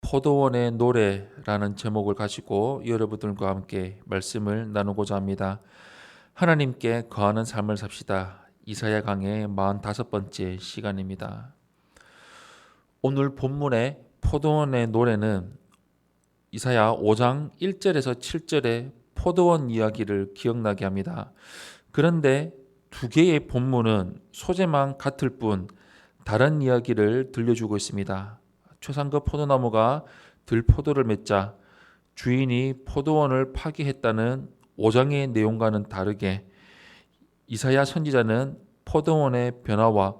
포도원의 노래라는 제목을 가지고 여러분들과 함께 말씀을 나누고자 합니다. 하나님께 거하는 삶을 삽시다. 이사야 강의 45번째 시간입니다. 오늘 본문의 포도원의 노래는 이사야 5장 1절에서 7절의 포도원 이야기를 기억나게 합니다. 그런데 두 개의 본문은 소재만 같을 뿐 다른 이야기를 들려주고 있습니다. 최상급 포도나무가 들포도를 맺자 주인이 포도원을 파괴했다는 5장의 내용과는 다르게 이사야 선지자는 포도원의 변화와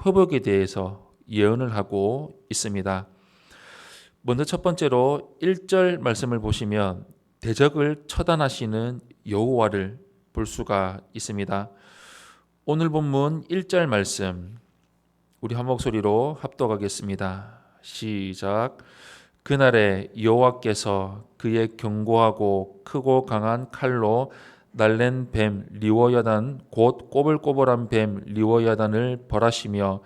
회복에 대해서 예언을 하고 있습니다. 먼저 첫 번째로 1절 말씀을 보시면 대적을 처단하시는 여호와를 볼 수가 있습니다. 오늘 본문 1절 말씀 우리 한 목소리로 합독하겠습니다. 시작. 그날에 여호와께서 그의 견고하고 크고 강한 칼로 날랜 뱀 리워야단 곧 꼬불꼬불한 뱀 리워야단을 벌하시며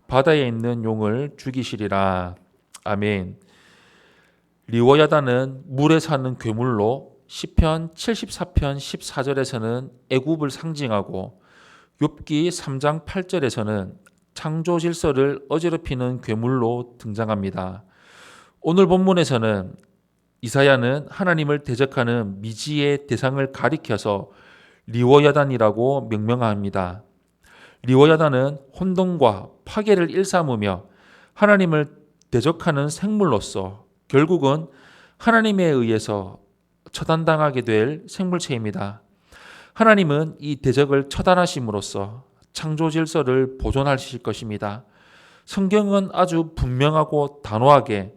바다에 있는 용을 죽이시리라. 아멘. 리워야단은 물에 사는 괴물로 시편 74편 14절에서는 애굽을 상징하고 욥기 3장 8절에서는 창조 질서를 어지럽히는 괴물로 등장합니다. 오늘 본문에서는 이사야는 하나님을 대적하는 미지의 대상을 가리켜서 리워야단이라고 명명합니다. 리워야단은 혼돈과 파괴를 일삼으며 하나님을 대적하는 생물로서 결국은 하나님에 의해서 처단당하게 될 생물체입니다. 하나님은 이 대적을 처단하심으로써 창조 질서를 보존하실 것입니다. 성경은 아주 분명하고 단호하게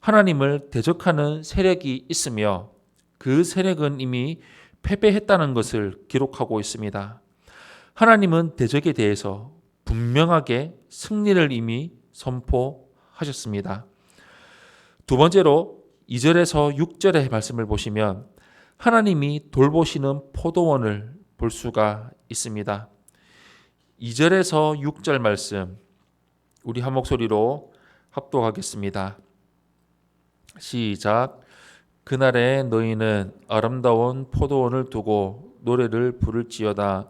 하나님을 대적하는 세력이 있으며 그 세력은 이미 패배했다는 것을 기록하고 있습니다. 하나님은 대적에 대해서 분명하게 승리를 이미 선포하셨습니다. 두 번째로 2절에서 6절의 말씀을 보시면 하나님이 돌보시는 포도원을 볼 수가 있습니다. 2절에서 6절 말씀 우리 한 목소리로 합독하겠습니다. 시작. 그날에 너희는 아름다운 포도원을 두고 노래를 부를지어다.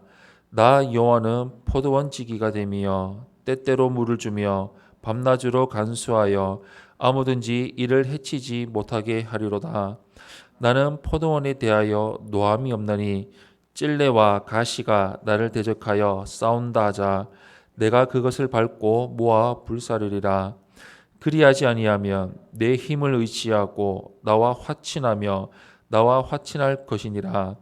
나 여호와는 포도원 지기가 되며 때때로 물을 주며 밤낮으로 간수하여 아무든지 이를 해치지 못하게 하리로다. 나는 포도원에 대하여 노함이 없나니 찔레와 가시가 나를 대적하여 싸운다 하자 내가 그것을 밟고 모아 불사르리라. 그리하지 아니하면 내 힘을 의지하고 나와 화친하며 나와 화친할 것이니라.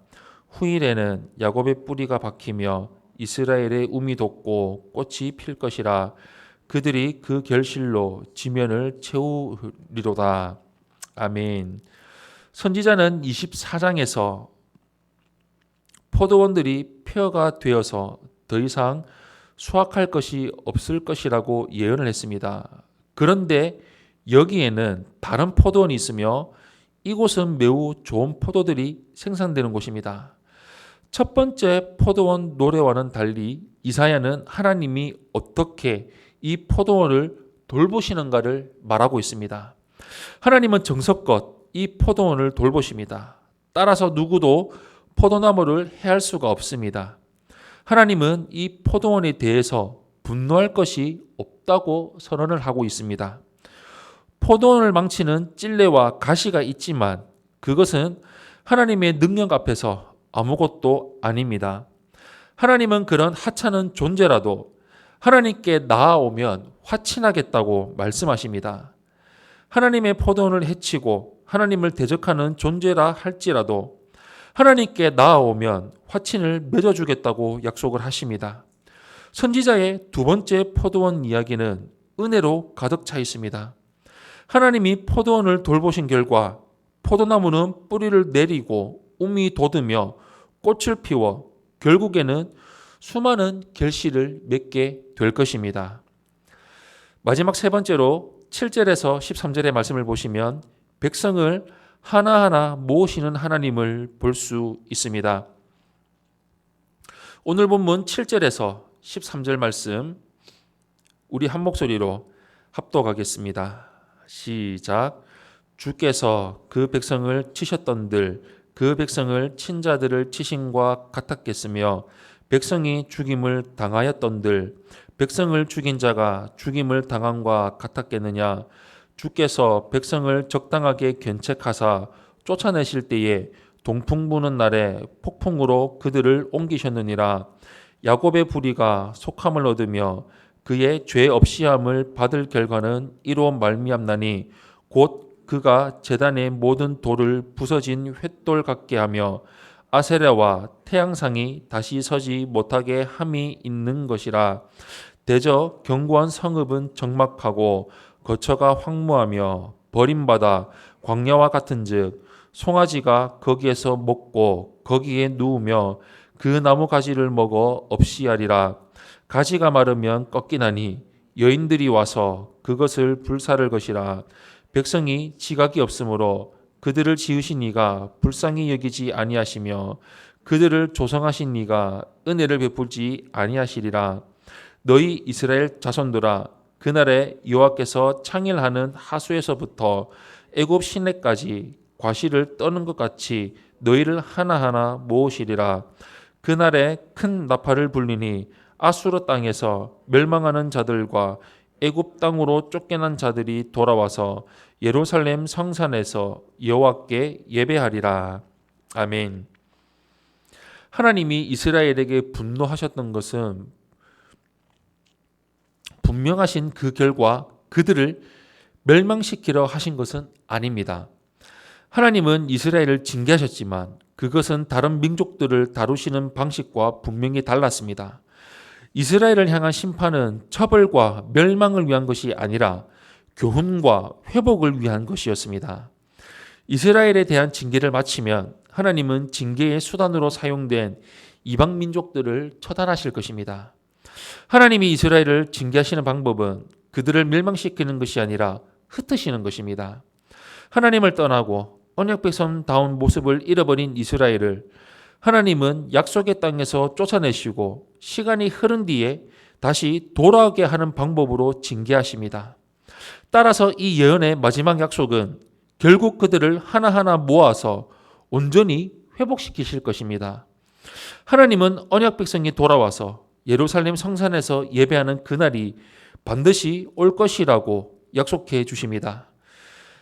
후일에는 야곱의 뿌리가 박히며 이스라엘의 움이 돋고 꽃이 필 것이라. 그들이 그 결실로 지면을 채우리로다. 아멘. 선지자는 24장에서 포도원들이 폐허가 되어서 더 이상 수확할 것이 없을 것이라고 예언을 했습니다. 그런데 여기에는 다른 포도원이 있으며 이곳은 매우 좋은 포도들이 생산되는 곳입니다. 첫 번째 포도원 노래와는 달리 이사야는 하나님이 어떻게 이 포도원을 돌보시는가를 말하고 있습니다. 하나님은 정성껏 이 포도원을 돌보십니다. 따라서 누구도 포도나무를 해할 수가 없습니다. 하나님은 이 포도원에 대해서 분노할 것이 없다고 선언을 하고 있습니다. 포도원을 망치는 찔레와 가시가 있지만 그것은 하나님의 능력 앞에서 아무것도 아닙니다. 하나님은 그런 하찮은 존재라도 하나님께 나아오면 화친하겠다고 말씀하십니다. 하나님의 포도원을 해치고 하나님을 대적하는 존재라 할지라도 하나님께 나아오면 화친을 맺어주겠다고 약속을 하십니다. 선지자의 두 번째 포도원 이야기는 은혜로 가득 차 있습니다. 하나님이 포도원을 돌보신 결과 포도나무는 뿌리를 내리고 움이 돋으며 꽃을 피워 결국에는 수많은 결실을 맺게 될 것입니다. 마지막 세 번째로 7절에서 13절의 말씀을 보시면 백성을 하나하나 모으시는 하나님을 볼 수 있습니다. 오늘 본문 7절에서 13절 말씀 우리 한 목소리로 합독하겠습니다. 시작. 주께서 그 백성을 치셨던들 그 백성을 친자들을 치심과 같았겠으며 백성이 죽임을 당하였던들 백성을 죽인 자가 죽임을 당함과 같았겠느냐. 주께서 백성을 적당하게 견책하사 쫓아내실 때에 동풍 부는 날에 폭풍으로 그들을 옮기셨느니라. 야곱의 불의가 속함을 얻으며 그의 죄 없이함을 받을 결과는 이로 말미암나니 곧 그가 제단의 모든 돌을 부서진 횃돌 같게 하며 아세라와 태양상이 다시 서지 못하게 함이 있는 것이라. 대저 견고한 성읍은 적막하고 거처가 황무하며 버림받아 광야와 같은즉 송아지가 거기에서 먹고 거기에 누우며 그 나무 가지를 먹어 없이 하리라. 가지가 마르면 꺾이나니 여인들이 와서 그것을 불사를 것이라. 백성이 지각이 없으므로 그들을 지으신 이가 불쌍히 여기지 아니하시며 그들을 조성하신 이가 은혜를 베풀지 아니하시리라. 너희 이스라엘 자손들아, 그날에 여호와께서 창일하는 하수에서부터 애굽 시내까지 과실을 떠는 것 같이 너희를 하나하나 모으시리라. 그날에 큰 나팔을 불리니 아수르 땅에서 멸망하는 자들과 애굽 땅으로 쫓겨난 자들이 돌아와서 예루살렘 성산에서 여호와께 예배하리라. 아멘. 하나님이 이스라엘에게 분노하셨던 것은 분명하신 그 결과 그들을 멸망시키려 하신 것은 아닙니다. 하나님은 이스라엘을 징계하셨지만 그것은 다른 민족들을 다루시는 방식과 분명히 달랐습니다. 이스라엘을 향한 심판은 처벌과 멸망을 위한 것이 아니라 교훈과 회복을 위한 것이었습니다. 이스라엘에 대한 징계를 마치면 하나님은 징계의 수단으로 사용된 이방 민족들을 처단하실 것입니다. 하나님이 이스라엘을 징계하시는 방법은 그들을 멸망시키는 것이 아니라 흩으시는 것입니다. 하나님을 떠나고 언약 백성다운 모습을 잃어버린 이스라엘을 하나님은 약속의 땅에서 쫓아내시고 시간이 흐른 뒤에 다시 돌아오게 하는 방법으로 징계하십니다. 따라서 이 예언의 마지막 약속은 결국 그들을 하나하나 모아서 온전히 회복시키실 것입니다. 하나님은 언약 백성이 돌아와서 예루살렘 성산에서 예배하는 그날이 반드시 올 것이라고 약속해 주십니다.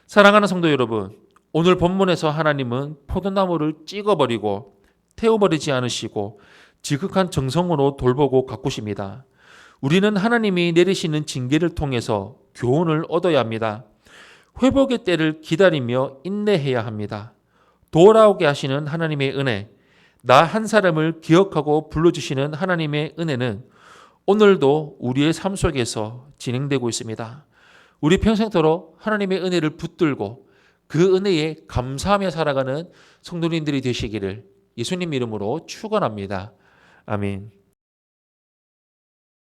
사랑하는 성도 여러분, 오늘 본문에서 하나님은 포도나무를 찍어버리고 태워버리지 않으시고 지극한 정성으로 돌보고 가꾸십니다. 우리는 하나님이 내리시는 징계를 통해서 교훈을 얻어야 합니다. 회복의 때를 기다리며 인내해야 합니다. 돌아오게 하시는 하나님의 은혜, 나 한 사람을 기억하고 불러주시는 하나님의 은혜는 오늘도 우리의 삶 속에서 진행되고 있습니다. 우리 평생토록 하나님의 은혜를 붙들고 그 은혜에 감사하며 살아가는 성도님들이 되시기를 예수님 이름으로 축원합니다. 아멘.